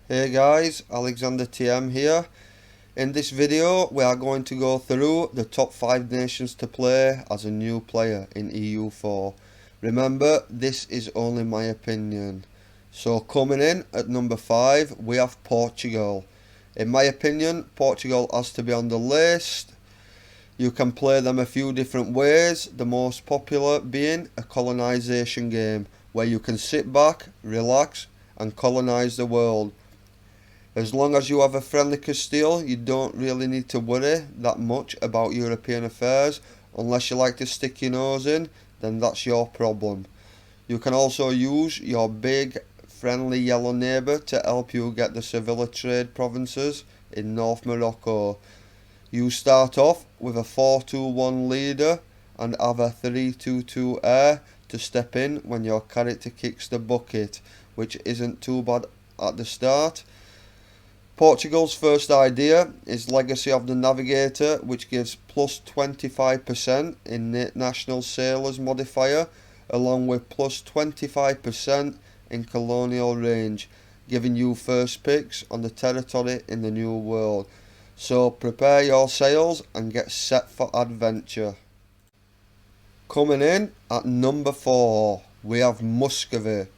Hey guys, Alexander TM here. In this video we are going to go through the top 5 nations to play as a new player in EU4. Remember, this is only my opinion. So coming in at number 5 we have Portugal. In my opinion, Portugal has to be on the list. You can play them a few different ways, the most popular being a colonisation game where you can sit back, relax and colonise the world. As long as you have a friendly Castillo, you don't really need to worry that much about European affairs. Unless you like to stick your nose in, then that's your problem. You can also use your big friendly yellow neighbour to help you get the Sevilla trade provinces in North Morocco. You start off with a 4-2-1 leader and have a 3-2-2 heir to step in when your character kicks the bucket, which isn't too bad at the start. Portugal's first idea is Legacy of the Navigator, which gives plus 25% in National Sailors modifier, along with plus 25% in colonial range, giving you first picks on the territory in the New World. So prepare your sails and get set for adventure. Coming in at number 4, we have Muscovy.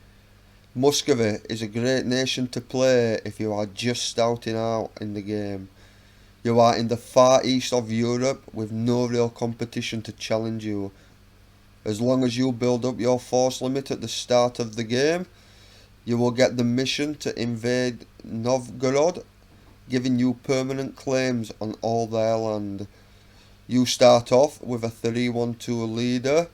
Muscovy is a great nation to play if you are just starting out in the game. You are in the far east of Europe with no real competition to challenge you. As long as you build up your force limit at the start of the game, you will get the mission to invade Novgorod, giving you permanent claims on all their land. You start off with a 3-1-2 leader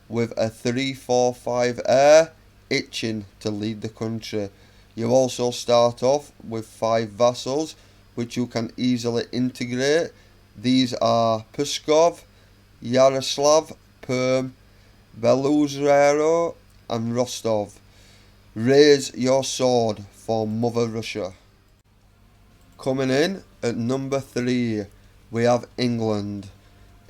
with a 3-4-5 heir itching to lead the country. You also start off with 5 vassals which you can easily integrate. These are Pskov, Yaroslav, Perm, Beluzero and Rostov. Raise your sword for Mother Russia. Coming in at number 3 we have England.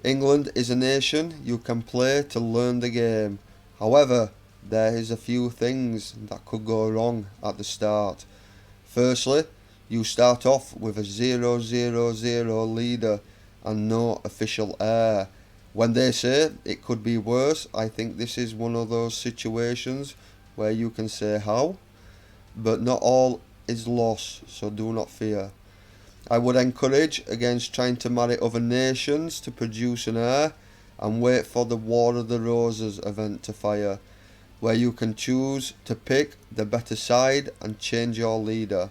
England is a nation you can play to learn the game. However, there is a few things that could go wrong at the start. Firstly, you start off with a 0-0-0 leader and no official heir. When they say it could be worse, I think this is one of those situations where you can say how, but not all is lost, so do not fear. I would encourage against trying to marry other nations to produce an heir and wait for the War of the Roses event to fire, where you can choose to pick the better side and change your leader.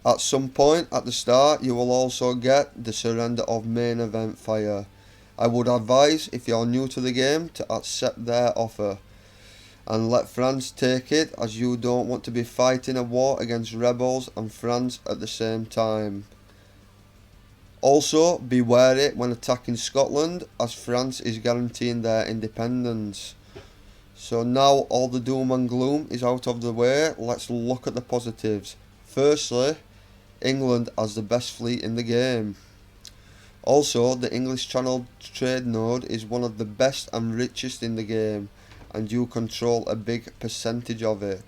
At some point at the start you will also get the surrender of main event fire. I would advise, if you're new to the game, to accept their offer and let France take it, as you don't want to be fighting a war against rebels and France at the same time. Also be wary when attacking Scotland, as France is guaranteeing their independence. So now all the doom and gloom is out of the way, let's look at the positives. Firstly, England has the best fleet in the game. Also, the English Channel trade node is one of the best and richest in the game, and you control a big percentage of it.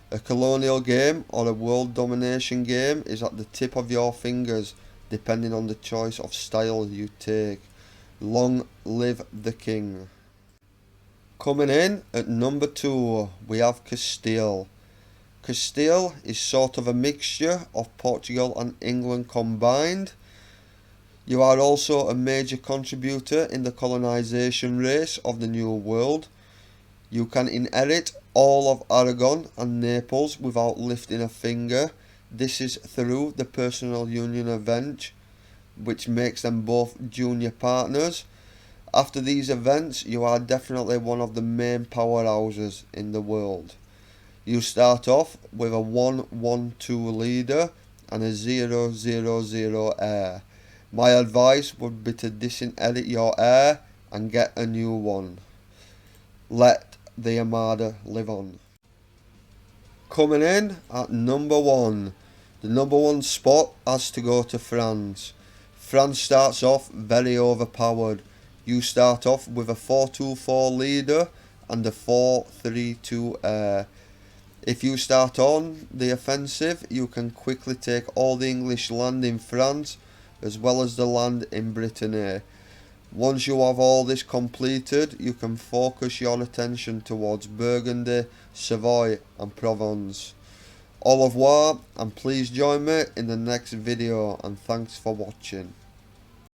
A colonial game or a world domination game is at the tip of your fingers, depending on the choice of style you take. Long live the king. Coming in at number 2 we have Castillo. Castillo is sort of a mixture of Portugal and England combined. You are also a major contributor in the colonisation race of the New World. You can inherit all of Aragon and Naples without lifting a finger. This is through the personal union event, which makes them both junior partners. After these events, you are definitely one of the main powerhouses in the world. You start off with a 1-1-2 leader and a 0-0-0 heir. My advice would be to disinherit your heir and get a new one. Let the Armada live on. Coming in at number 1. The number 1 spot has to go to France. France starts off very overpowered. You start off with a 4-2-4 leader and a 4-3-2 heir. If you start on the offensive, you can quickly take all the English land in France as well as the land in Britannia. Once you have all this completed, you can focus your attention towards Burgundy, Savoy and Provence. Au revoir, and please join me in the next video, and thanks for watching.